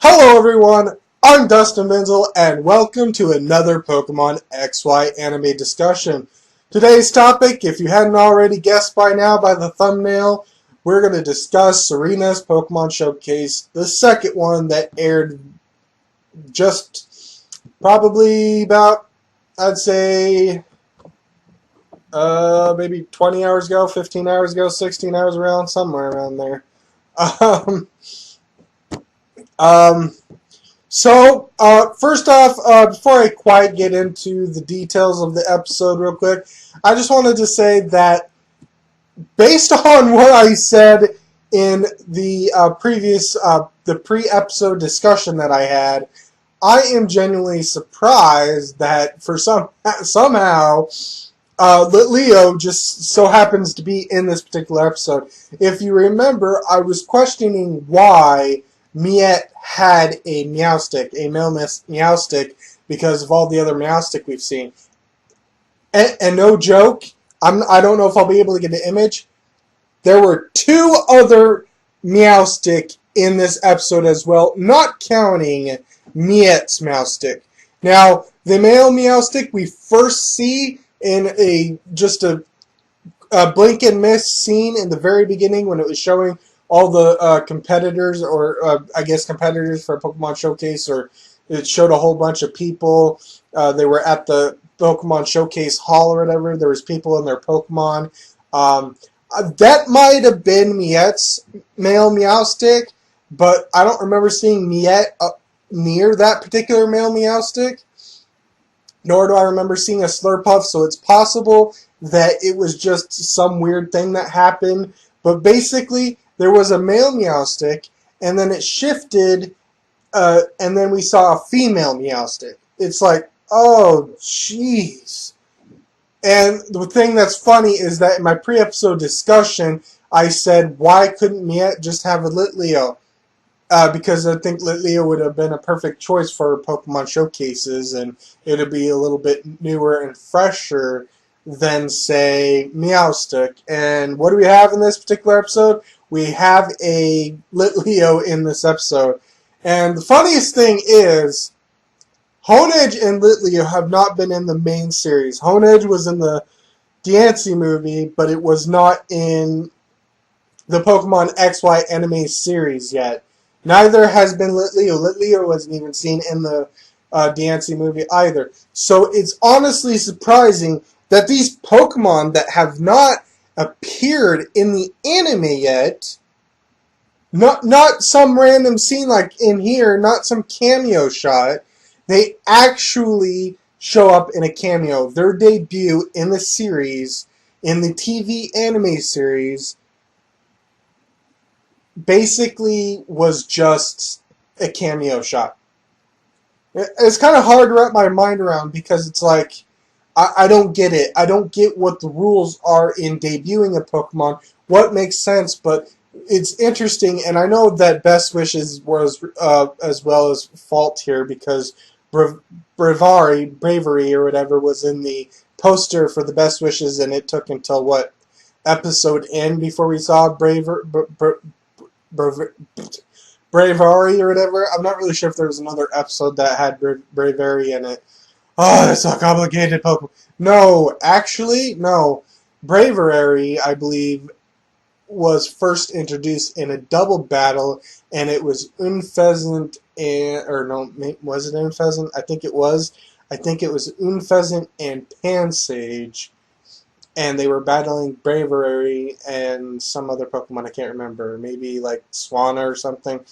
Hello everyone, I'm Dustin Benzel, and welcome to another Pokemon XY anime discussion. Today's topic, if you hadn't already guessed by now by the thumbnail, we're going to discuss Serena's Pokemon Showcase, the second one that aired just probably about, I'd say, maybe 20 hours ago, 15 hours ago, 16 hours around, somewhere around there. Um, um, First off, before I quite get into the details of the episode real quick, I just wanted to say that based on what I said in the the pre-episode discussion that I had, I am genuinely surprised that somehow Leo just so happens to be in this particular episode. If you remember, I was questioning why Miette had a Meowstic, a male Meowstic, because of all the other Meowstic we've seen. And no joke, I don't know if I'll be able to get an image. There were two other Meowstic in this episode as well, not counting Miette's Meowstic. Now, the male Meowstic we first see in just a blink and miss scene in the very beginning when it was showing all the competitors, or I guess competitors for Pokemon Showcase, or it showed a whole bunch of people. They were at the Pokemon Showcase Hall or whatever. There was people in their Pokemon. That might have been Miette's male Meowstic, but I don't remember seeing Miette near that particular male Meowstic. Nor do I remember seeing a Slurpuff, so it's possible that it was just some weird thing that happened. But basically, there was a male Meowstic, and then it shifted, and then we saw a female Meowstic. It's like, oh, jeez. And the thing that's funny is that in my pre-episode discussion, I said, why couldn't Miette just have a Litleo? Because I think Litleo would have been a perfect choice for Pokemon Showcases, and it would be a little bit newer and fresher than, say, Meowstic. And what do we have in this particular episode? We have a Litleo in this episode. And the funniest thing is, Honedge and Litleo have not been in the main series. Honedge was in the Diancie movie, but it was not in the Pokemon XY anime series yet. Neither has been Litleo. Litleo wasn't even seen in the Diancie movie either. So it's honestly surprising that these Pokemon that have not appeared in the anime yet, not some random scene like in here, not some cameo shot, they actually show up in a cameo. Their debut in the series, in the TV anime series, basically was just a cameo shot. It's kind of hard to wrap my mind around because it's like, I don't get it. I don't get what the rules are in debuting a Pokemon, what makes sense, but it's interesting, and I know that Best Wishes was as well as fault here because Bravery or whatever was in the poster for the Best Wishes, and it took until what episode end before we saw Bravery or whatever. I'm not really sure if there was another episode that had Bravery in it. Oh, that's so complicated, Pokemon. No, actually, no. Bravery, I believe, was first introduced in a double battle, and it was Unfezant and, or no, was it Unfezant? I think it was. I think it was Unfezant and Pansage, and they were battling Bravery and some other Pokemon I can't remember. Maybe like Swanna or something.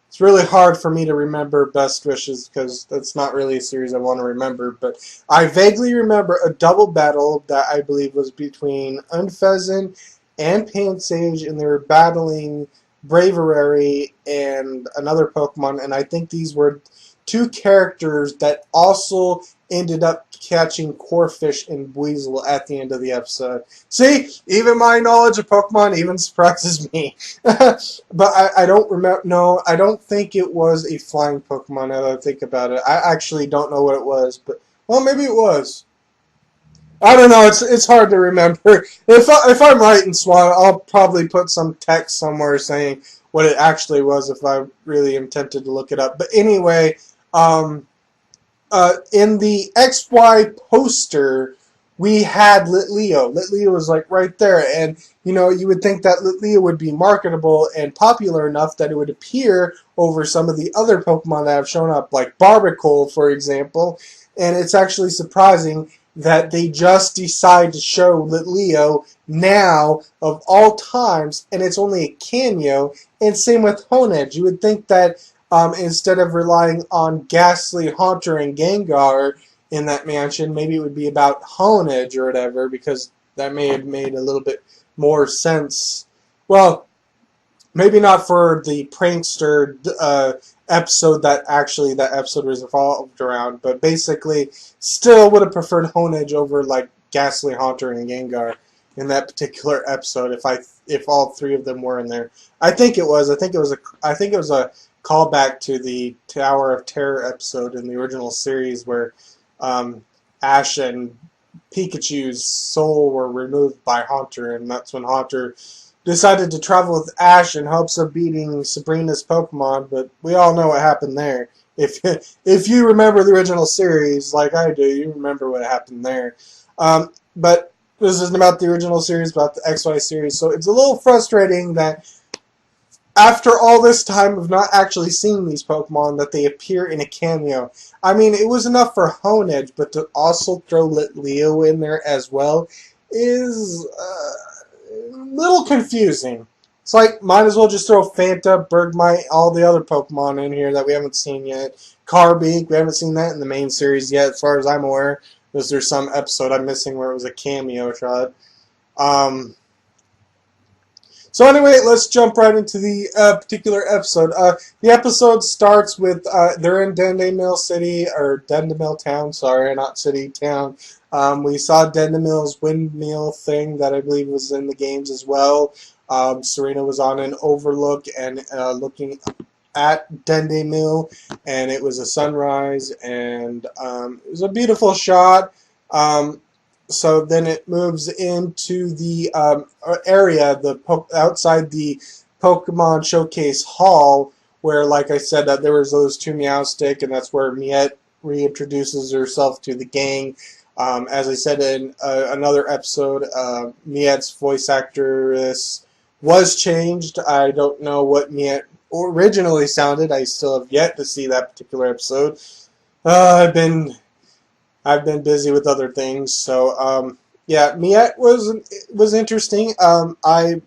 It's really hard for me to remember Best Wishes because that's not really a series I want to remember. But I vaguely remember a double battle that I believe was between Unfezant and Pansage, and they were battling Bravery and another Pokemon. And I think these were two characters that also ended up catching Corphish and Weasel at the end of the episode. See, even my knowledge of Pokemon even surprises me. But I don't remember. No, I don't think it was a flying Pokemon. Now that I think about it, I actually don't know what it was. But well, maybe it was. I don't know. It's hard to remember. If I'm right in Swan, I'll probably put some text somewhere saying what it actually was if I really am tempted to look it up. But anyway, in the XY poster, we had Litleo. Litleo was like right there, and you would think that Litleo would be marketable and popular enough that it would appear over some of the other Pokemon that have shown up, like Barbicle, for example. And it's actually surprising that they just decide to show Litleo now of all times, and it's only a cameo. And same with Honedge. You would think that instead of relying on Ghastly, Haunter, and Gengar in that mansion, maybe it would be about Honedge or whatever, because that may have made a little bit more sense. Well, maybe not for the prankster episode that episode was revolved around, but basically still would have preferred Honedge over like Ghastly, Haunter, and Gengar in that particular episode if all three of them were in there. I think it was a callback to the Tower of Terror episode in the original series where Ash and Pikachu's soul were removed by Haunter, and that's when Haunter decided to travel with Ash in hopes of beating Sabrina's Pokemon, but we all know what happened there. If you remember the original series, like I do, you remember what happened there. But this isn't about the original series, about the XY series, so it's a little frustrating that after all this time of not actually seeing these Pokemon, that they appear in a cameo. I mean, it was enough for Honedge, but to also throw Litleo in there as well is a little confusing. It's like, might as well just throw Fanta, Bergmite, all the other Pokemon in here that we haven't seen yet. Carbink, we haven't seen that in the main series yet, as far as I'm aware. Was there some episode I'm missing where it was a cameo shot? So anyway, let's jump right into the particular episode. The episode starts with they're in Dendemil City, or Dendemil Town, sorry, not city, town. We saw Dendemil's windmill thing that I believe was in the games as well. Serena was on an overlook and looking at Dendemil, and it was a sunrise, and it was a beautiful shot. So then it moves into the area, outside the Pokemon Showcase Hall, where, like I said, there was those two Meowstic, and that's where Miette reintroduces herself to the gang. As I said in another episode, Miette's voice actress was changed. I don't know what Miette originally sounded. I still have yet to see that particular episode. I've been busy with other things, so yeah, Miette was interesting. I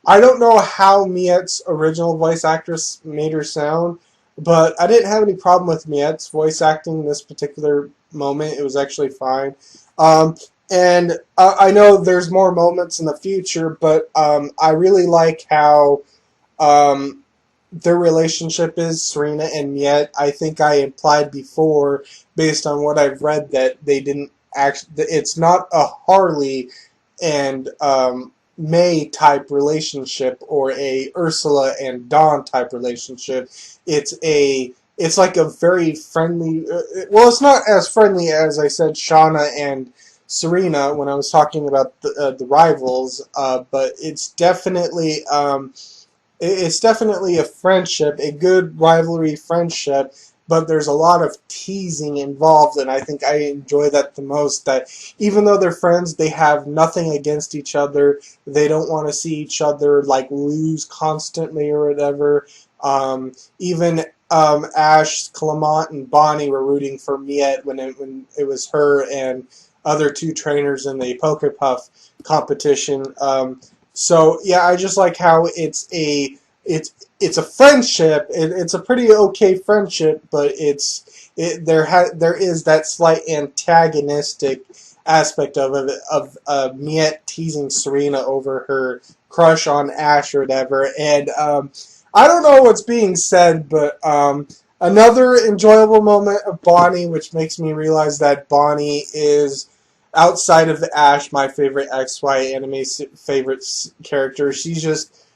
don't know how Miette's original voice actress made her sound, but I didn't have any problem with Miette's voice acting in this particular moment. It was actually fine. And I know there's more moments in the future, but I really like how their relationship is, Serena and Miette. I think I implied before, based on what I've read, that they didn't it's not a Harley and May type relationship or a Ursula and Dawn type relationship. It's like a very friendly, well, it's not as friendly as I said Shauna and Serena when I was talking about the rivals, but it's definitely a friendship, a good rivalry friendship, but there's a lot of teasing involved, and I think I enjoy that the most, that even though they're friends, they have nothing against each other. They don't want to see each other like lose constantly or whatever. Even Ash, Clement, and Bonnie were rooting for Miette when it was her and other two trainers in the Pokepuff competition. So yeah, I just like how it's a friendship. It's a pretty okay friendship, but there is that slight antagonistic aspect of it, of Miette teasing Serena over her crush on Ash or whatever. And I don't know what's being said, but another enjoyable moment of Bonnie, which makes me realize that Bonnie is, outside of Ash, my favorite XY anime favorite character. She's just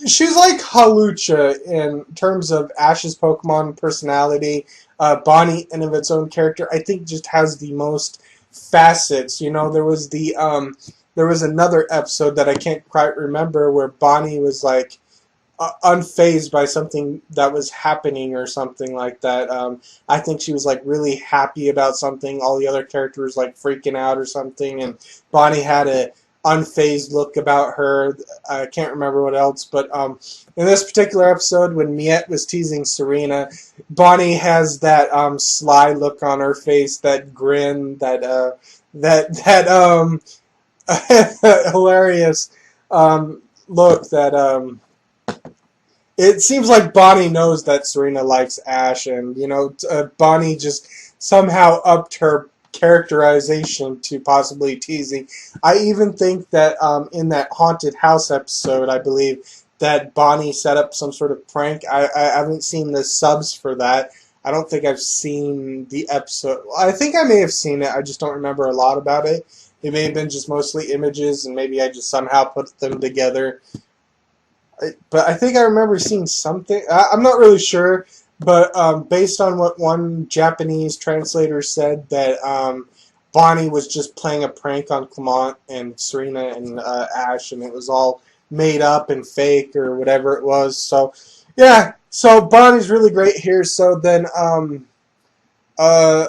she's like Halucha in terms of Ash's Pokemon personality. Bonnie, in of its own character, I think just has the most facets. You know, there was another episode that I can't quite remember where Bonnie was like unfazed by something that was happening or something like that. I think she was like really happy about something. All the other characters like freaking out or something, and Bonnie had a unfazed look about her. I can't remember what else, but in this particular episode, when Miette was teasing Serena, Bonnie has that sly look on her face, that grin, that hilarious look that it seems like Bonnie knows that Serena likes Ash, and Bonnie just somehow upped her characterization to possibly teasing. I even think that in that haunted house episode, I believe that Bonnie set up some sort of prank. I haven't seen the subs for that. I don't think I've seen the episode. I think I may have seen it. I just don't remember a lot about it. It may have been just mostly images, and maybe I just somehow put them together. But I think I remember seeing something. I'm not really sure, but based on what one Japanese translator said, that Bonnie was just playing a prank on Clement and Serena and Ash, and it was all made up and fake or whatever it was. So, yeah. So Bonnie's really great here. So then, uh,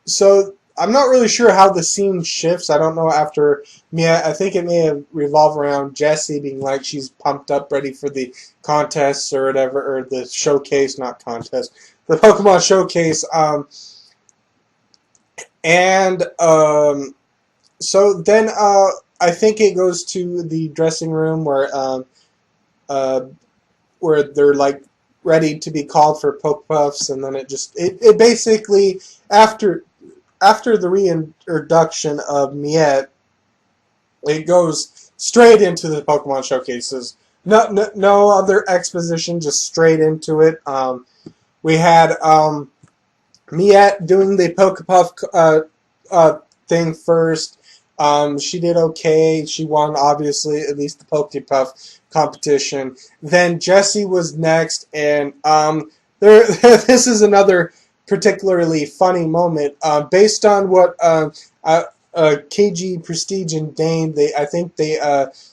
so I'm not really sure how the scene shifts. I don't know after Mia. I think it may have revolved around Jessie being like she's pumped up, ready for the contests or whatever, or the showcase, not contest, the Pokemon showcase. And so then I think it goes to the dressing room uh, where they're like ready to be called for Poke Puffs, and then it basically after the reintroduction of Miette, it goes straight into the Pokemon showcases. No other exposition, just straight into it. We had Miette doing the Pokepuff thing first. She did okay. She won, obviously, at least the Pokepuff competition. Then Jessie was next, and this is another particularly funny moment. Based on what KG, Prestige, and Dane, I think they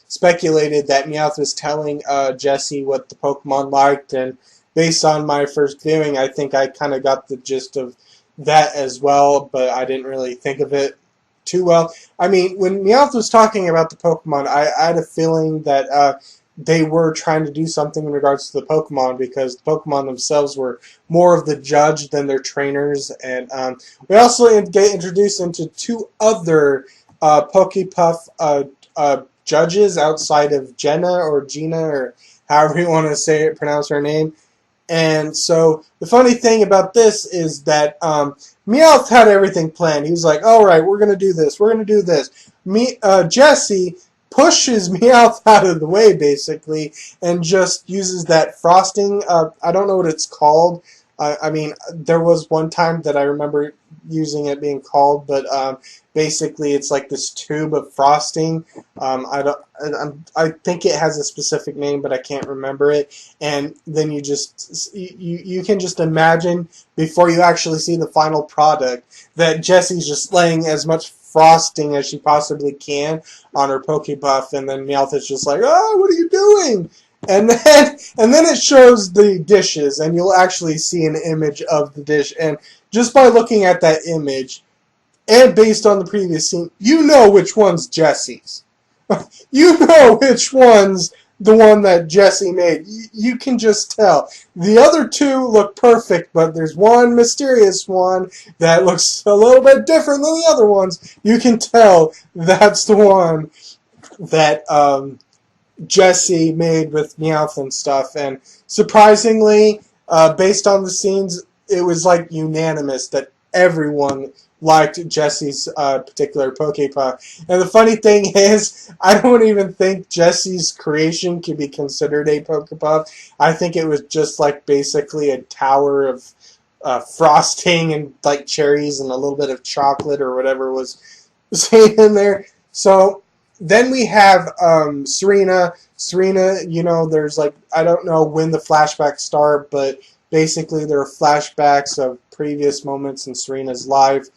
speculated that Meowth was telling Jessie what the Pokemon liked, and based on my first viewing, I think I kind of got the gist of that as well, but I didn't really think of it too well. I mean, when Meowth was talking about the Pokemon, I had a feeling that they were trying to do something in regards to the Pokemon, because the Pokemon themselves were more of the judge than their trainers. And we also get introduced into two other Pokepuff judges outside of Jenna or Gina, or however you want to say it, pronounce her name. And so the funny thing about this is that Meowth had everything planned. He was like, all right, we're going to do this. We're going to do this. Jessie pushes Meowth out of the way, basically, and just uses that frosting. I don't know what it's called. I mean, there was one time that I remember using it being called, but basically it's like this tube of frosting. I think it has a specific name, but I can't remember it. And then you can just imagine, before you actually see the final product, that Jessie's just laying as much frosting as she possibly can on her Pokebuff, and then Meowth is just like, oh, what are you doing? And then it shows the dishes, and you'll actually see an image of the dish. And just by looking at that image, and based on the previous scene, you know which one's Jessie's. You know which one's the one that Jessie made. You can just tell. The other two look perfect, but there's one mysterious one that looks a little bit different than the other ones. You can tell that's the one that Jessie made with Meowth and stuff. And surprisingly, based on the scenes, it was like unanimous that everyone liked Jessie's particular Pokepuff. And the funny thing is, I don't even think Jessie's creation could be considered a Pokepuff. I think it was just like basically a tower of frosting and like cherries and a little bit of chocolate or whatever was in there. So then we have Serena. Serena, there's like, I don't know when the flashbacks start, but basically there are flashbacks of previous moments in Serena's life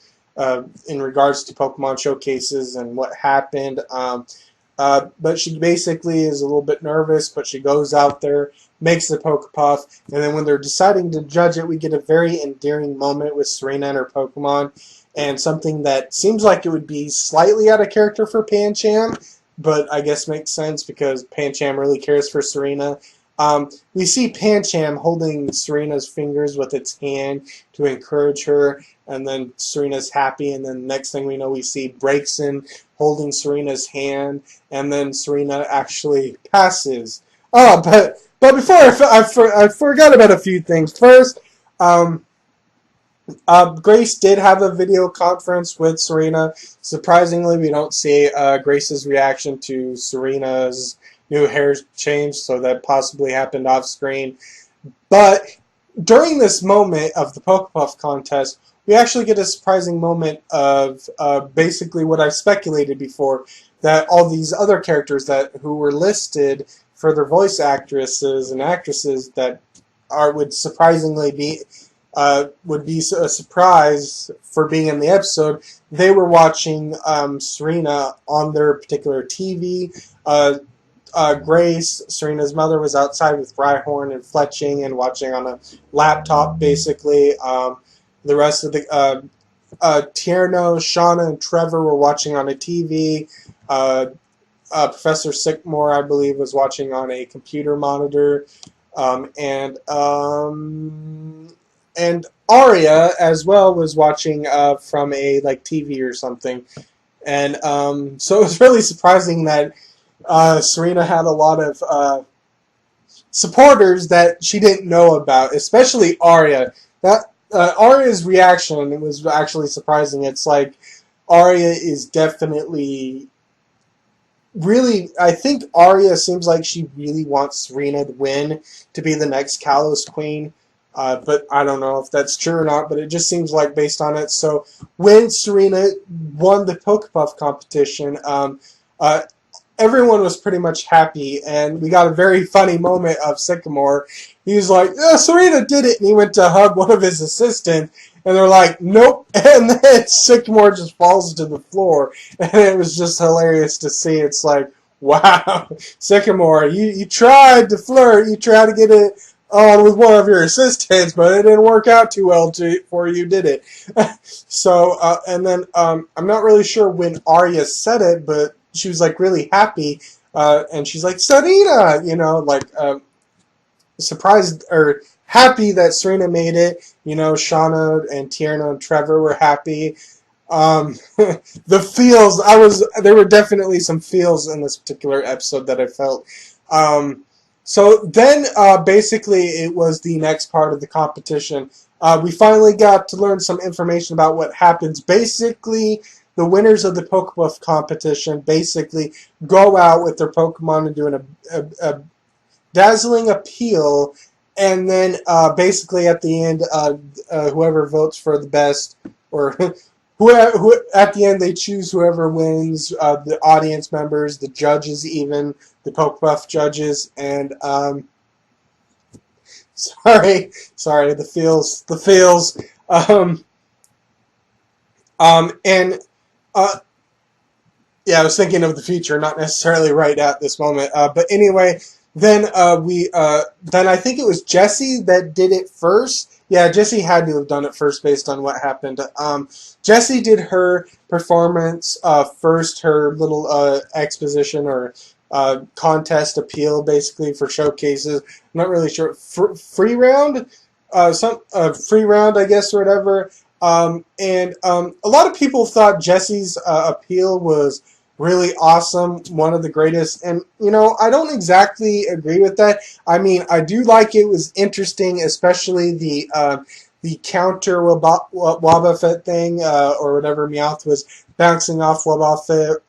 in regards to Pokemon showcases and what happened. But she basically is a little bit nervous, but she goes out there, makes the Pokepuff, and then when they're deciding to judge it, we get a very endearing moment with Serena and her Pokemon, and something that seems like it would be slightly out of character for Pancham, but I guess makes sense because Pancham really cares for Serena. We see Pancham holding Serena's fingers with its hand to encourage her, and then Serena's happy, and then next thing we know, we see Braixen holding Serena's hand, and then Serena actually passes. Oh, but before I forgot about a few things. First, Grace did have a video conference with Serena. Surprisingly, we don't see Grace's reaction to Serena's new hair change, so that possibly happened off screen. But during this moment of the Pokepuff contest, we actually get a surprising moment of basically what I've speculated before, that all these other characters who were listed for their voice actresses and actresses that would surprisingly be would be a surprise for being in the episode. They were watching Serena on their particular TV. Grace, Serena's mother, was outside with Rhyhorn and Fletching and watching on a laptop, basically. The rest of the Tierno, Shauna, and Trevor were watching on a TV. Professor Sycamore, I believe, was watching on a computer monitor. And Arya as well was watching from a TV or something. And so it was really surprising that Serena had a lot of supporters that she didn't know about, especially Arya. Arya's reaction was actually surprising. It's like Arya is definitely really, I think Arya seems like she really wants Serena to win to be the next Kalos Queen. But I don't know if that's true or not, but it just seems like based on it. So when Serena won the Pokepuff competition, everyone was pretty much happy, and we got a very funny moment of Sycamore. He was like, "Oh, Serena did it," and he went to hug one of his assistants, and they're like, "Nope," and then Sycamore just falls to the floor, and it was just hilarious to see. It's like, wow, Sycamore, you tried to flirt, you tried to get it on with one of your assistants, but it didn't work out too well for you, did it? So, and then I'm not really sure when Arya said it, but she was like really happy, and she's like, Serena, surprised or happy that Serena made it. Shauna and Tierna and Trevor were happy. The feels, there were definitely some feels in this particular episode that I felt. So then, basically, it was the next part of the competition. We finally got to learn some information about what happens. Basically, the winners of the Pokepuff competition basically go out with their Pokemon and do a dazzling appeal, and then basically at the end, whoever votes for the best, or who at the end they choose whoever wins, the audience members, the judges, even the Pokepuff judges, and sorry, the feels, and yeah, I was thinking of the future, not necessarily right at this moment. But anyway, then then I think it was Jessie that did it first. Yeah, Jessie had to have done it first based on what happened. Jessie did her performance first, her little exposition or contest appeal, basically for showcases. I'm not really sure. Free round, free round, I guess, or whatever. And a lot of people thought Jessie's appeal was really awesome, one of the greatest, and I don't exactly agree with that. I mean, I do like it was interesting, especially the counter Wobbuffet thing, or whatever. Meowth was bouncing off Wobbuffet.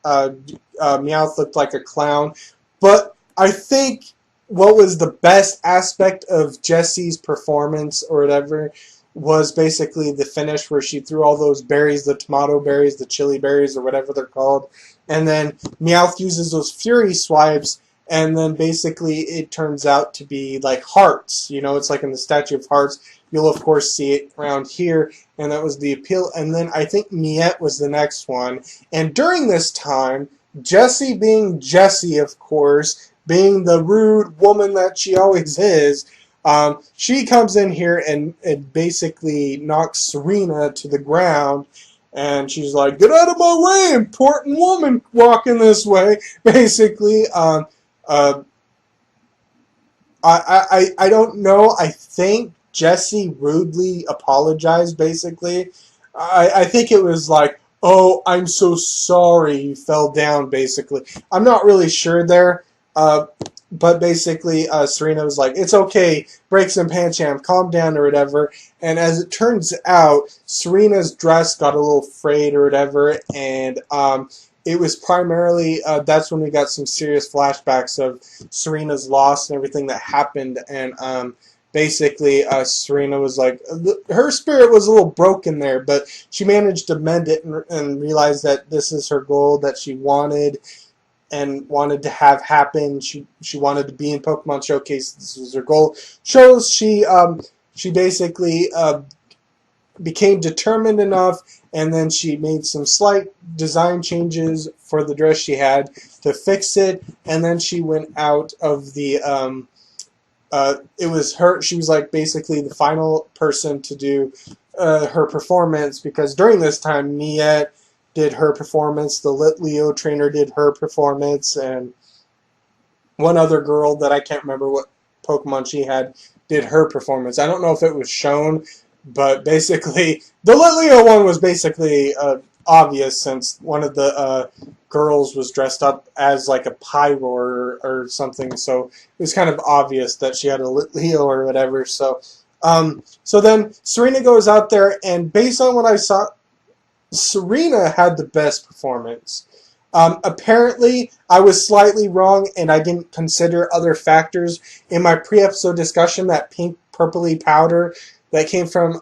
Meowth looked like a clown, but I think what was the best aspect of Jessie's performance, or whatever, was basically the finish where she threw all those berries, the tomato berries, the chili berries, or whatever they're called, and then Meowth uses those Fury Swipes, and then basically it turns out to be like hearts. It's like in the Statue of Hearts. You'll of course see it around here, and that was the appeal. And then I think Miette was the next one, and during this time, Jessie being Jessie, of course, being the rude woman that she always is, she comes in here and basically knocks Serena to the ground. And she's like, "Get out of my way, important woman walking this way." Basically, uh, I don't know. I think Jesse rudely apologized, basically. I think it was like, "Oh, I'm so sorry you fell down," basically. I'm not really sure there. Uh, but basically, Serena was like, "It's okay, Breaks and Pancham, calm down," or whatever. And as it turns out, Serena's dress got a little frayed or whatever, and it was primarily, that's when we got some serious flashbacks of Serena's loss and everything that happened, and basically Serena was like, her spirit was a little broken there, but she managed to mend it and realize that this is her goal that she wanted and wanted to have happen. She wanted to be in Pokemon Showcase. This was her goal. Shows she basically became determined enough, and then she made some slight design changes for the dress she had to fix it, and then she went out of the it was her. She was like basically the final person to do her performance, because during this time Miette did her performance, the Lit Leo trainer did her performance, and one other girl that I can't remember what Pokemon she had did her performance. I don't know if it was shown, but basically the Lit Leo one was basically obvious, since one of the girls was dressed up as like a pyro or something, so it was kind of obvious that she had a Lit Leo or whatever. So then Serena goes out there, and based on what I saw, Serena had the best performance. Apparently, I was slightly wrong, and I didn't consider other factors in my pre-episode discussion. That pink purpley powder that came from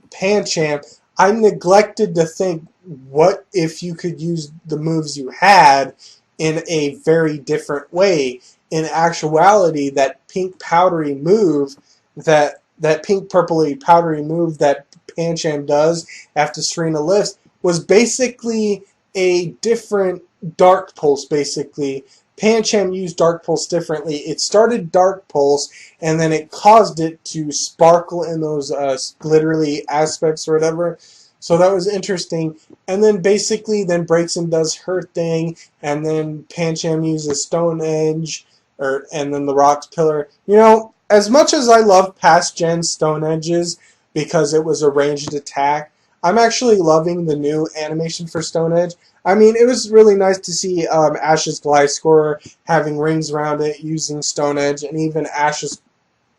Pancham, I neglected to think, what if you could use the moves you had in a very different way? In actuality, that pink powdery move, that pink purpley powdery move that Pancham does after Serena lifts, was basically a different Dark Pulse, basically. Pancham used Dark Pulse differently. It started Dark Pulse, and then it caused it to sparkle in those glittery aspects or whatever. So that was interesting. And then basically, then Braixen does her thing, and then Pancham uses Stone Edge, and then the Rocks Pillar. You know, as much as I love past gen Stone Edges because it was a ranged attack, I'm actually loving the new animation for Stone Edge. I mean, it was really nice to see Ash's Gliscor having rings around it using Stone Edge, and even Ash's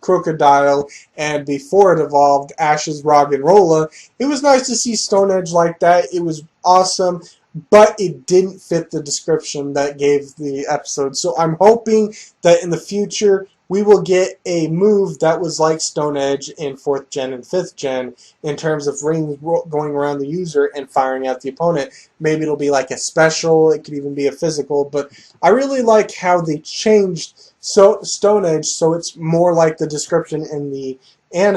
Crocodile, and before it evolved, Ash's Roggenrola. It was nice to see Stone Edge like that. It was awesome, but it didn't fit the description that gave the episode. So I'm hoping that in the future we will get a move that was like Stone Edge in 4th Gen and 5th Gen in terms of rings going around the user and firing at the opponent. Maybe it'll be like a special, it could even be a physical, but I really like how they changed Stone Edge so it's more like the description in the in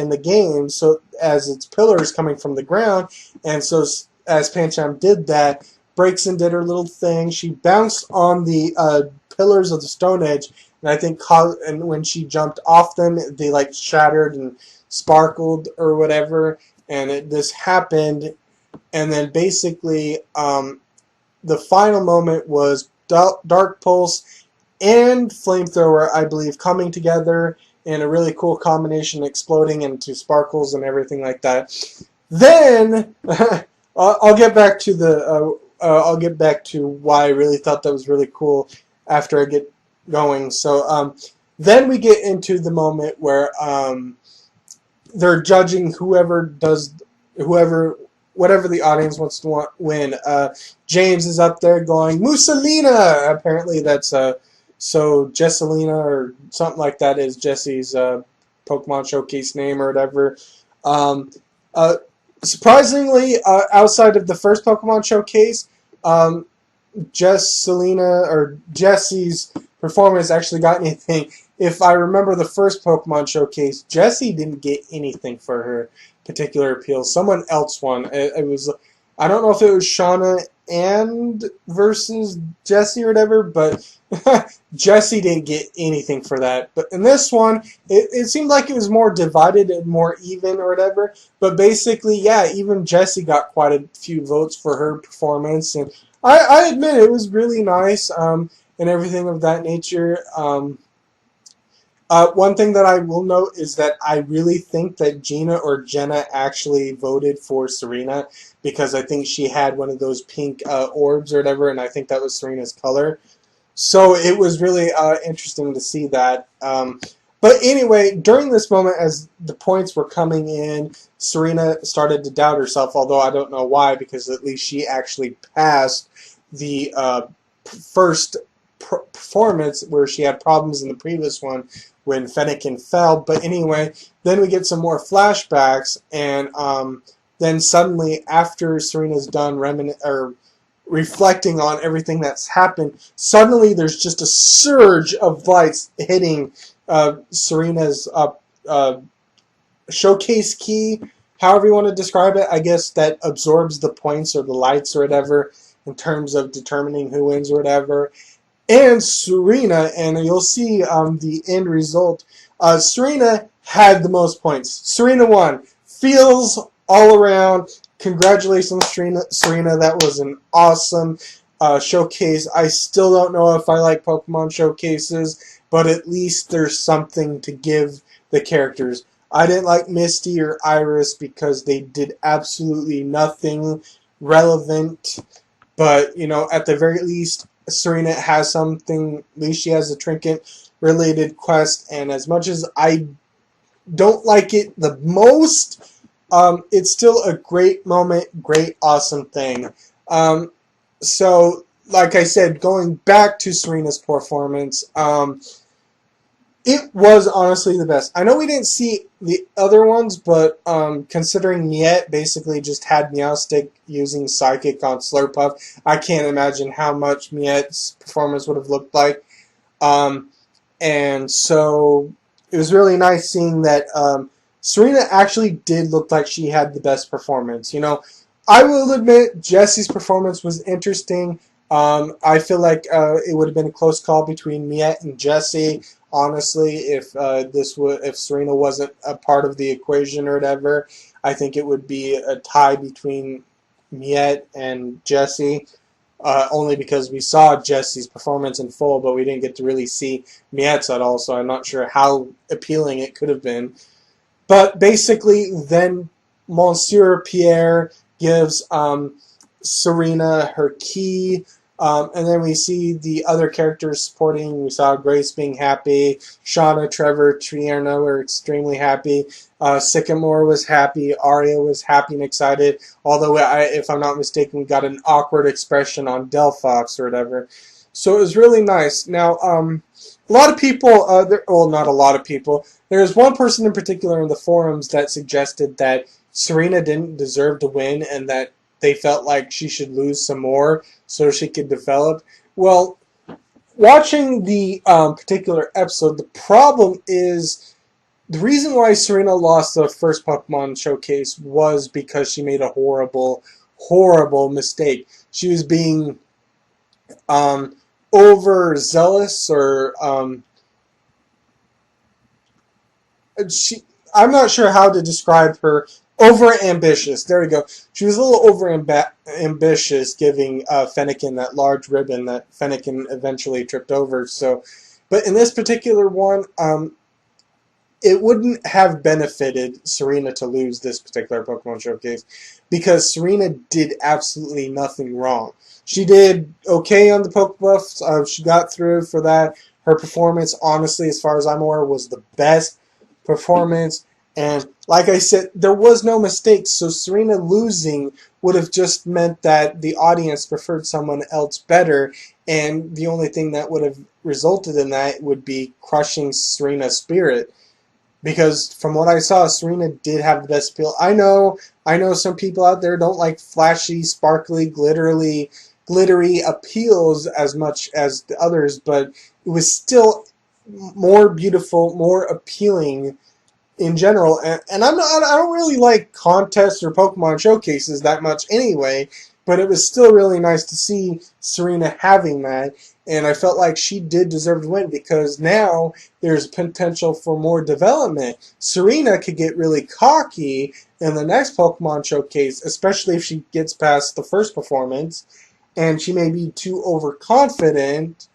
the game, so as its pillars coming from the ground, and so as Pancham did that, Braixen did her little thing. She bounced on the pillars of the Stone Edge, and I think and when she jumped off them, they like shattered and sparkled or whatever, and this happened, and then basically the final moment was Dark Pulse and Flamethrower, I believe, coming together in a really cool combination, exploding into sparkles and everything like that. Then I'll get back to I'll get back to why I really thought that was really cool after I get going. So then we get into the moment where they're judging whatever the audience wants to win. James is up there going Mussolina. Apparently that's so Jesselina or something like that is Jesse's Pokemon Showcase name or whatever. Surprisingly, outside of the first Pokemon Showcase, Jesse's performance actually got anything. If I remember the first Pokemon Showcase, Jessie didn't get anything for her particular appeal. Someone else won. It was I don't know if it was Shauna and versus Jesse or whatever, but Jesse didn't get anything for that. But in this one, it seemed like it was more divided and more even or whatever. But basically, yeah, even Jesse got quite a few votes for her performance, and I admit it was really nice, and everything of that nature. One thing that I will note is that I really think that Gina or Jenna actually voted for Serena because I think she had one of those pink orbs or whatever, and I think that was Serena's color. So it was really interesting to see that. But anyway, during this moment, as the points were coming in, Serena started to doubt herself, although I don't know why, because at least she actually passed the first performance where she had problems in the previous one when Fennekin fell. But anyway, then we get some more flashbacks, and then suddenly, after Serena's done reflecting on everything that's happened, suddenly there's just a surge of lights hitting Serena's showcase key, however you want to describe it. I guess that absorbs the points or the lights or whatever in terms of determining who wins or whatever. And Serena, and you'll see the end result. Serena had the most points. Serena won. Feels all around. Congratulations, Serena. That was an awesome showcase. I still don't know if I like Pokemon showcases, but at least there's something to give the characters. I didn't like Misty or Iris because they did absolutely nothing relevant. But, at the very least, Serena has something. At least she has a trinket-related quest. And as much as I don't like it the most, it's still a great moment, great, awesome thing. So, like I said, going back to Serena's performance, it was honestly the best. I know we didn't see the other ones, but considering Miette basically just had Meowstic using Psychic on Slurpuff, I can't imagine how much Miette's performance would have looked like. And so it was really nice seeing that Serena actually did look like she had the best performance. I will admit Jesse's performance was interesting. I feel like it would have been a close call between Miette and Jesse. Honestly, if Serena wasn't a part of the equation or whatever, I think it would be a tie between Miette and Jesse. Only because we saw Jesse's performance in full, but we didn't get to really see Miette's at all, so I'm not sure how appealing it could have been. But basically, then Monsieur Pierre gives Serena her key, and then we see the other characters supporting. We saw Grace being happy, Shauna, Trevor, Trierna were extremely happy, Sycamore was happy, Arya was happy and excited, although if I'm not mistaken, we got an awkward expression on Delphox or whatever. So it was really nice. Now, a lot of people, not a lot of people, there was one person in particular in the forums that suggested that Serena didn't deserve to win and that they felt like she should lose some more so she could develop. Well, watching the particular episode, the problem is the reason why Serena lost the first Pokemon showcase was because she made a horrible, horrible mistake. She was being overzealous or I'm not sure how to describe her. Over-ambitious. There we go. She was a little over-ambitious, giving Fennekin that large ribbon that Fennekin eventually tripped over. So, but in this particular one, it wouldn't have benefited Serena to lose this particular Pokemon Showcase because Serena did absolutely nothing wrong. She did okay on the Pokebuffs. She got through for that. Her performance, honestly, as far as I'm aware, was the best performance. And like I said, there was no mistake. So Serena losing would have just meant that the audience preferred someone else better. And the only thing that would have resulted in that would be crushing Serena's spirit. Because from what I saw, Serena did have the best appeal. I know some people out there don't like flashy, sparkly, glittery appeals as much as the others, but it was still more beautiful, more appealing in general, and I don't really like contests or Pokemon showcases that much anyway, but it was still really nice to see Serena having that, and I felt like she did deserve to win because now there's potential for more development. Serena could get really cocky in the next Pokemon showcase, especially if she gets past the first performance, and she may be too overconfident,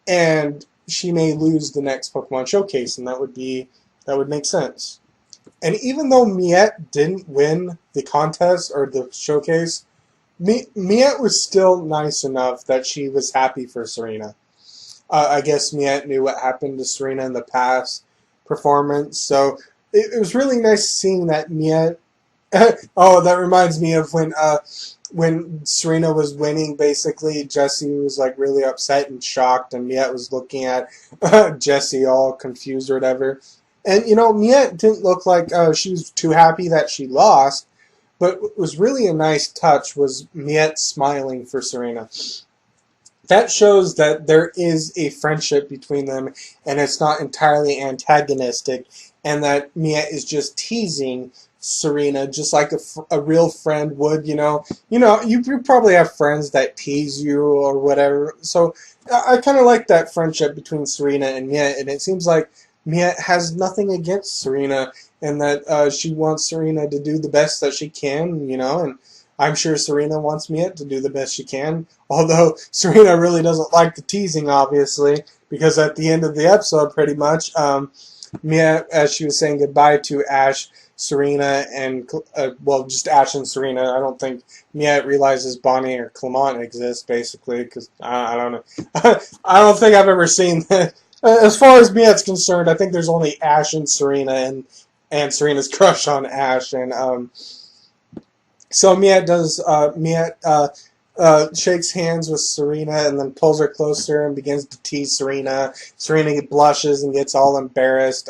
and she may lose the next Pokemon showcase, and that would make sense. And even though Miette didn't win the contest or the showcase, Miette was still nice enough that she was happy for Serena. I guess Miette knew what happened to Serena in the past performance, so it was really nice seeing that Miette. Oh, that reminds me of when Serena was winning. Basically, Jesse was like really upset and shocked, and Miette was looking at Jesse all confused or whatever. And Miette didn't look like she was too happy that she lost. But what was really a nice touch was Miette smiling for Serena. That shows that there is a friendship between them, and it's not entirely antagonistic, and that Miette is just teasing Serena, just like a real friend would. You probably have friends that tease you or whatever. So I kind of like that friendship between Serena and Miette, and it seems like Miette has nothing against Serena, and that she wants Serena to do the best that she can, and I'm sure Serena wants Miette to do the best she can, although Serena really doesn't like the teasing, obviously, because at the end of the episode, pretty much, Miette, as she was saying goodbye to Ash, Serena, and, just Ash and Serena. I don't think Miette realizes Bonnie or Clement exist, basically, because I don't know. I don't think I've ever seen that. As far as Miette's concerned, I think there's only Ash and Serena, and Serena's crush on Ash, and so Miette shakes hands with Serena and then pulls her closer and begins to tease Serena. Serena blushes and gets all embarrassed.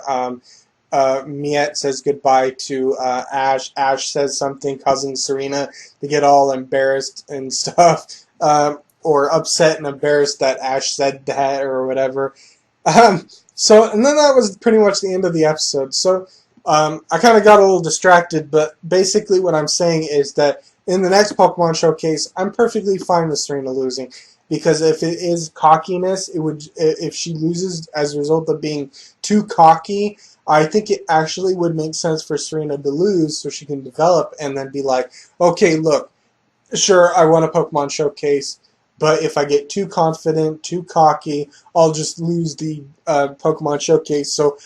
Miette says goodbye to Ash. Ash says something causing Serena to get all embarrassed and stuff, or upset and embarrassed that Ash said that or whatever. And then that was pretty much the end of the episode. So I kind of got a little distracted, but basically what I'm saying is that in the next Pokemon Showcase, I'm perfectly fine with Serena losing, because if it is cockiness, if she loses as a result of being too cocky, I think it actually would make sense for Serena to lose so she can develop and then be like, okay, look, sure, I won a Pokemon Showcase, but if I get too confident, too cocky, I'll just lose the Pokemon Showcase. So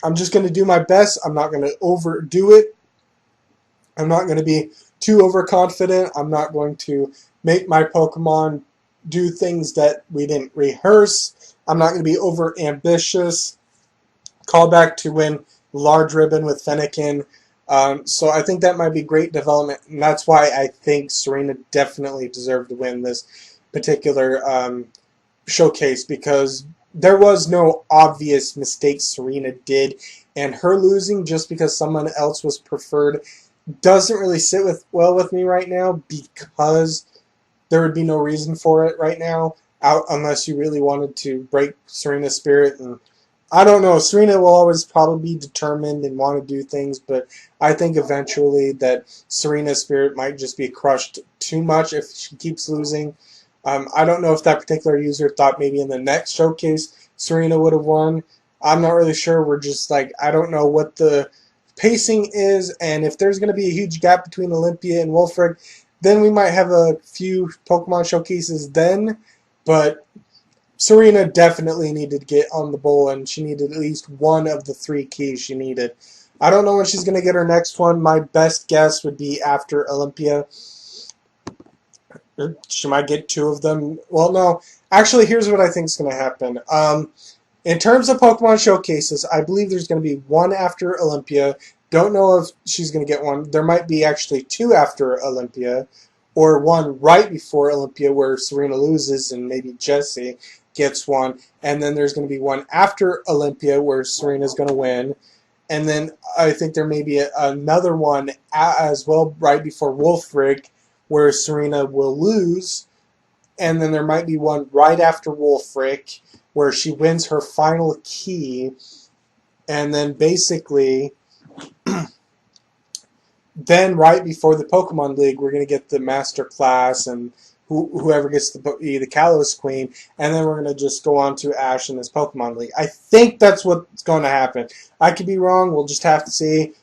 I'm just going to do my best. I'm not going to overdo it. I'm not going to be too overconfident. I'm not going to make my Pokemon do things that we didn't rehearse. I'm not going to be over ambitious. Call back to win Large Ribbon with Fennekin. So I think that might be great development, and that's why I think Serena definitely deserved to win this particular showcase, because there was no obvious mistake Serena did, and her losing just because someone else was preferred doesn't really sit well with me right now, because there would be no reason for it right now, unless you really wanted to break Serena's spirit. And I don't know, Serena will always probably be determined and want to do things, but I think eventually that Serena's spirit might just be crushed too much if she keeps losing. I don't know if that particular user thought maybe in the next showcase Serena would have won. I'm not really sure. We're just like, I don't know what the pacing is, and if there's going to be a huge gap between Olympia and Wolfric, then we might have a few Pokemon showcases then, but Serena definitely needed to get on the bowl, and she needed at least one of the 3 keys she needed. I don't know when she's going to get her next one. My best guess would be after Olympia. She might get 2 of them. Well, no. Actually, here's what I think is going to happen. In terms of Pokemon showcases, I believe there's going to be 1 after Olympia. Don't know if she's going to get 1. There might be actually 2 after Olympia, or 1 right before Olympia where Serena loses and maybe Jessie gets 1. And then there's going to be 1 after Olympia where Serena's going to win. And then I think there may be another one as well right before Wolfric where Serena will lose. And then there might be 1 right after Wolfric where she wins her final key, And then basically, then right before the Pokemon League, we're going to get the Master Class and whoever gets to be the Kalos Queen, and then we're going to just go on to Ash in this Pokemon League. I think that's what's going to happen. I could be wrong. We'll just have to see.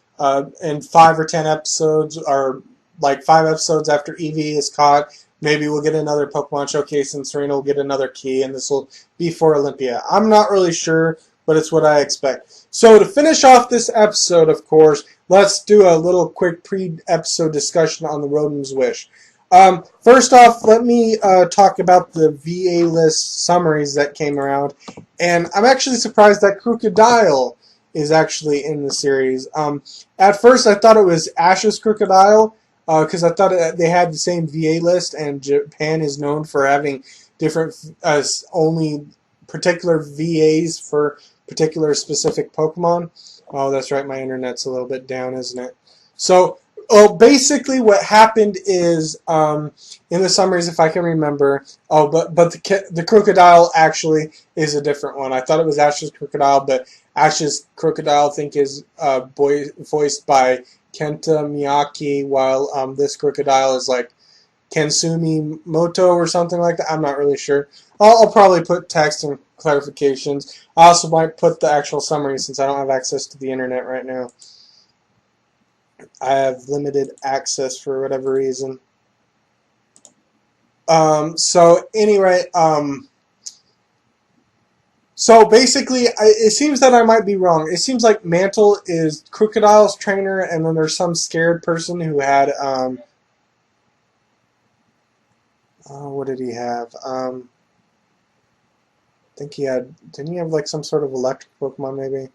In 5 or 10 episodes, or like 5 episodes after Eevee is caught, maybe we'll get another Pokemon Showcase and Serena will get another key, and this will be for Olympia. I'm not really sure, but it's what I expect. So to finish off this episode, of course, let's do a little quick pre-episode discussion on the Rotom's Wish. First off, let me talk about the VA list summaries that came around, and I'm actually surprised that Crocodile is actually in the series. At first, I thought it was Ash's Crocodile, because I thought they had the same VA list, and Japan is known for having different, only particular VAs for particular specific Pokemon. Oh, that's right, my internet's a little bit down, isn't it? So, basically what happened is, in the summaries, if I can remember, but the Crocodile actually is a different one. I thought it was Ash's Crocodile, but Ash's Crocodile, I think, is voiced by Kenta Miyake, while this Crocodile is like Kensumi Moto or something like that. I'm not really sure. I'll probably put text and clarifications. I also might put the actual summary since I don't have access to the internet right now. I have limited access for whatever reason. So anyway, so basically, it seems that I might be wrong. It seems like Mantle is Crocodile's trainer, and then there's some scared person who had, what did he have? I think he had, didn't he have like some sort of electric Pokemon maybe?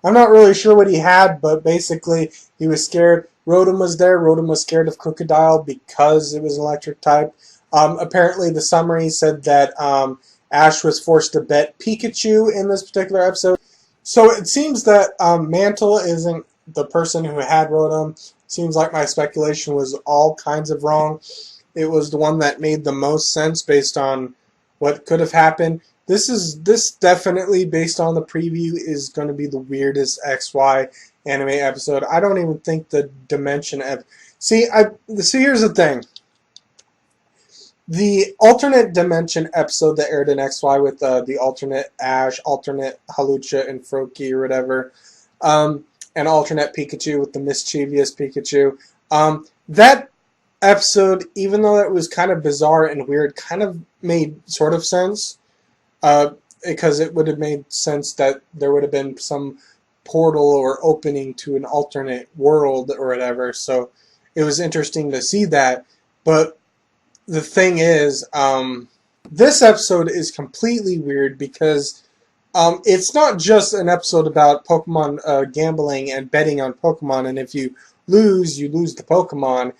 I'm not really sure what he had, but basically he was scared. Rotom was there. Rotom was scared of Crocodile because it was an electric type. Apparently the summary said that Ash was forced to bet Pikachu in this particular episode. So it seems that Mantle isn't the person who had Rotom. Seems like my speculation was all kinds of wrong. It was the one that made the most sense based on what could have happened. This definitely, based on the preview, is going to be the weirdest XY anime episode. I don't even think the dimension of... See, here's the thing. The alternate dimension episode that aired in XY with the alternate Ash, alternate Halucha and Froakie or whatever, and alternate Pikachu with the mischievous Pikachu, that episode, even though it was kind of bizarre and weird, kind of made sort of sense. Because it would have made sense that there would have been some portal or opening to an alternate world or whatever. So it was interesting to see that. But the thing is, this episode is completely weird because it's not just an episode about Pokemon gambling and betting on Pokemon, and if you lose the Pokemon.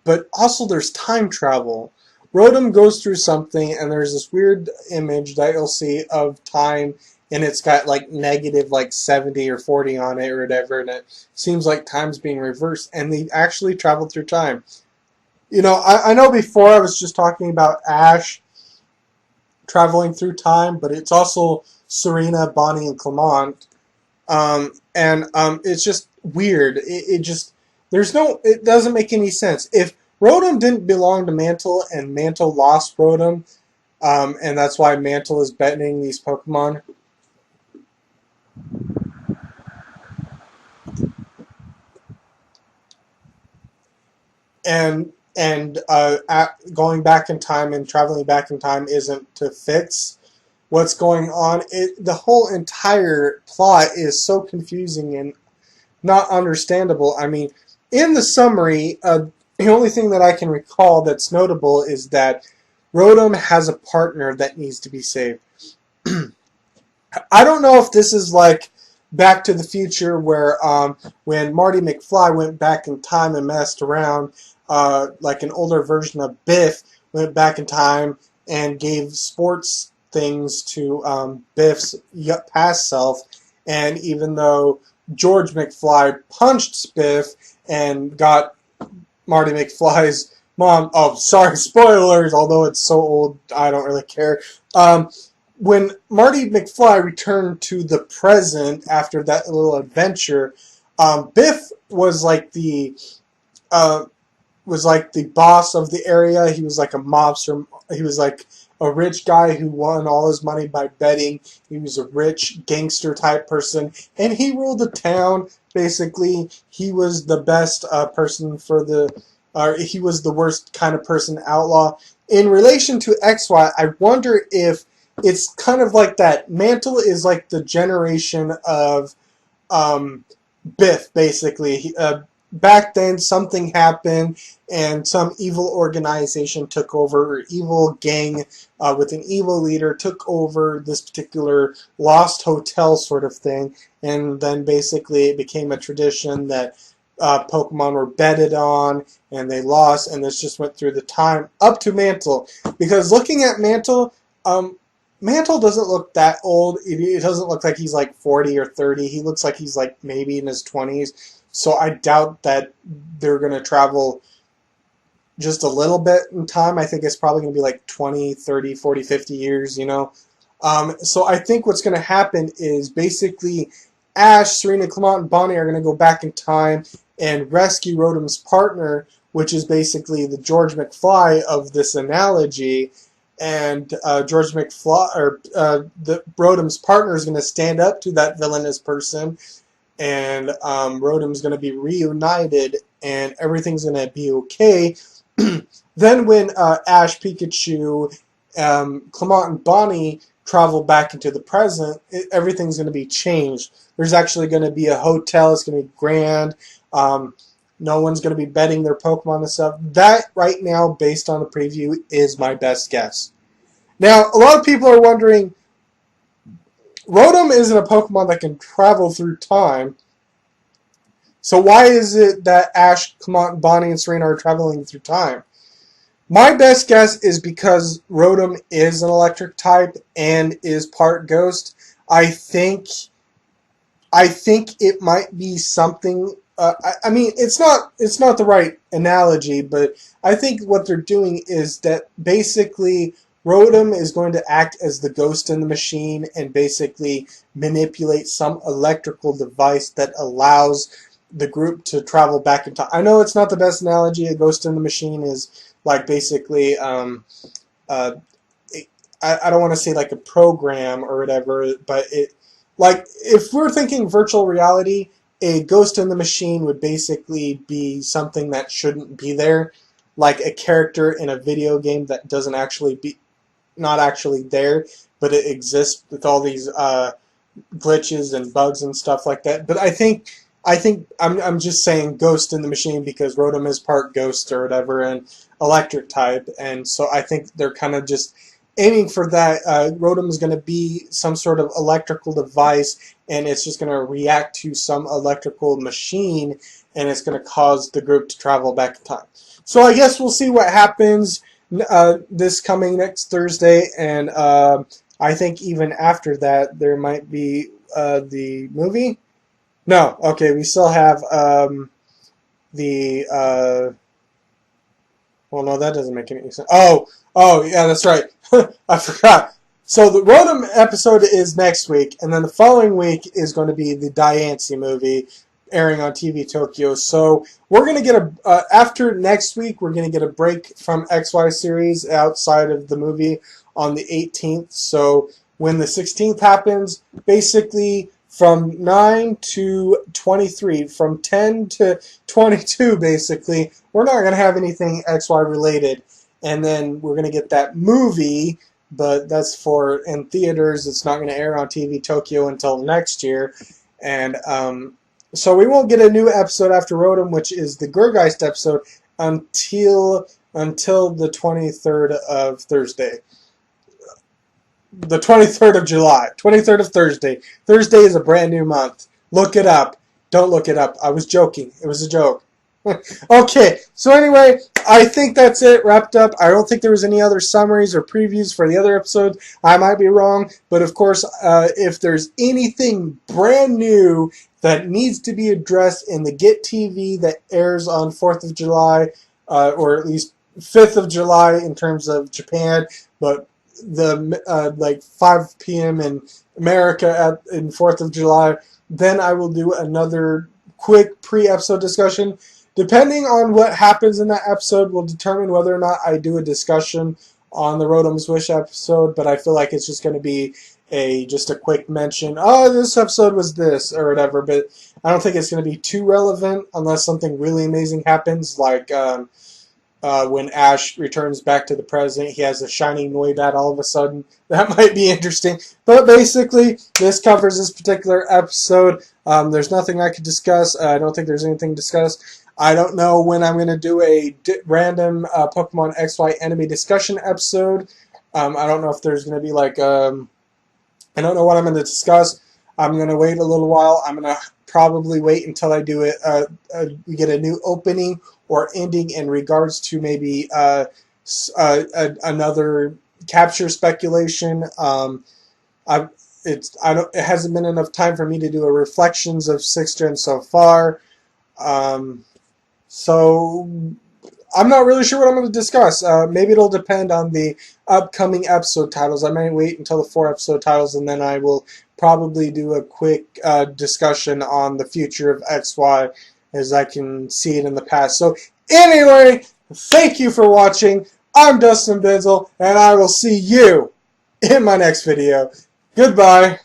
But also there's time travel. Rotom goes through something, and there's this weird image that you'll see of time, and it's got like negative like 70 or 40 on it or whatever, and it seems like time's being reversed, and they actually traveled through time. You know, I know before I was just talking about Ash traveling through time, but it's also Serena, Bonnie, and Clement, and it's just weird. It doesn't make any sense. If Rotom didn't belong to Mantle, and Mantle lost Rotom, and that's why Mantle is betting these Pokemon. And going back in time and traveling back in time isn't to fix what's going on. The whole entire plot is so confusing and not understandable. I mean, in the summary, the only thing that I can recall that's notable is that Rotom has a partner that needs to be saved. I don't know if this is like Back to the Future where when Marty McFly went back in time and messed around, like an older version of Biff went back in time and gave sports things to Biff's past self, and even though George McFly punched Biff and got Marty McFly's mom, oh, sorry, spoilers, although it's so old, I don't really care. when Marty McFly returned to the present after that little adventure, Biff uh, was like the boss of the area. He was like a mobster. He was like a rich guy who won all his money by betting. He was a rich gangster type person, and he ruled the town. Basically, he was the best person for the. He was the worst kind of person, outlaw. In relation to XY, I wonder if it's kind of like that. Mantle is like the generation of um, Biff, basically. Back then, something happened, and some evil organization took over, or evil gang with an evil leader took over this particular lost hotel sort of thing, and then basically it became a tradition that Pokemon were betted on, and they lost, and this just went through the time up to Mantle. Because looking at Mantle, Mantle doesn't look that old. It doesn't look like he's like 40 or 30. He looks like he's like maybe in his 20s. So I doubt that they're going to travel just a little bit in time. I think it's probably going to be like 20, 30, 40, 50 years, you know. So I think what's going to happen is basically Ash, Serena, Clement, and Bonnie are going to go back in time and rescue Rotom's partner, which is basically the George McFly of this analogy. And George McFly, or the Rotom's partner, is going to stand up to that villainous person, and Rotom's going to be reunited, and everything's going to be okay. Then when Ash, Pikachu, Clement, and Bonnie travel back into the present, everything's going to be changed. There's actually going to be a hotel. It's going to be grand. No one's going to be betting their Pokemon and stuff. That, right now, based on the preview, is my best guess. Now, a lot of people are wondering, Rotom isn't a Pokemon that can travel through time, so why is it that Ash, Clement, Bonnie, and Serena are traveling through time? My best guess is because Rotom is an electric type and is part ghost. I think it might be something. I mean, it's not the right analogy, but I think what they're doing is that basically Rotom is going to act as the ghost in the machine and basically manipulate some electrical device that allows the group to travel back in time. I know it's not the best analogy. A ghost in the machine is like basically, I don't want to say like a program or whatever, but like if we're thinking virtual reality, a ghost in the machine would basically be something that shouldn't be there, like a character in a video game that doesn't actually be, not actually there, but it exists with all these glitches and bugs and stuff like that. But I think I'm just saying ghost in the machine because Rotom is part ghost or whatever and electric type, and so I think they're kind of just aiming for that. Rotom is going to be some sort of electrical device, and it's just going to react to some electrical machine, and it's going to cause the group to travel back in time. So I guess we'll see what happens this coming next Thursday, and I think even after that there might be the movie. No, okay, we still have the well, no, that doesn't make any sense. Oh, yeah, that's right. I forgot. So the Rotom episode is next week, and then the following week is going to be the Diancie movie airing on TV Tokyo. So we're going to get after next week, we're going to get a break from XY series outside of the movie on the 18th. So when the 16th happens, basically from 9 to 23, from 10 to 22, basically, we're not going to have anything XY related. And then we're going to get that movie, but that's for in theaters. It's not going to air on TV Tokyo until next year. And so we won't get a new episode after Rotom, which is the Gurgeist episode, until the 23rd of Thursday. The 23rd of July. 23rd of Thursday. Thursday is a brand new month. Look it up. Don't look it up. I was joking. It was a joke. Okay, so anyway, I think that's it, wrapped up. I don't think there was any other summaries or previews for the other episodes. I might be wrong, but of course, if there's anything brand new that needs to be addressed in the Get TV that airs on 4th of July, or at least 5th of July in terms of Japan, but like 5 p.m. in America in 4th of July. Then I will do another quick pre-episode discussion. Depending on what happens in that episode will determine whether or not I do a discussion on the Rotom's Wish episode, but I feel like it's just going to be just a quick mention. Oh, this episode was this or whatever, but I don't think it's going to be too relevant unless something really amazing happens, like when Ash returns back to the present, he has a shiny Noibat all of a sudden. That might be interesting. But basically, this covers this particular episode. There's nothing I could discuss. I don't think there's anything to discuss. I don't know when I'm going to do a random Pokemon XY enemy discussion episode. I don't know if there's going to be like... I don't know what I'm going to discuss. I'm going to wait a little while. I'm going to probably wait until I do it. We get a new opening or ending in regards to maybe another capture speculation. It hasn't been enough time for me to do a reflections of 6th Gen so far. So I'm not really sure what I'm going to discuss. Maybe it'll depend on the upcoming episode titles. I might wait until the 4 episode titles, and then I will probably do a quick discussion on the future of XY as I can see it in the past. So anyway, thank you for watching. I'm Dustin Benzel, and I will see you in my next video. Goodbye.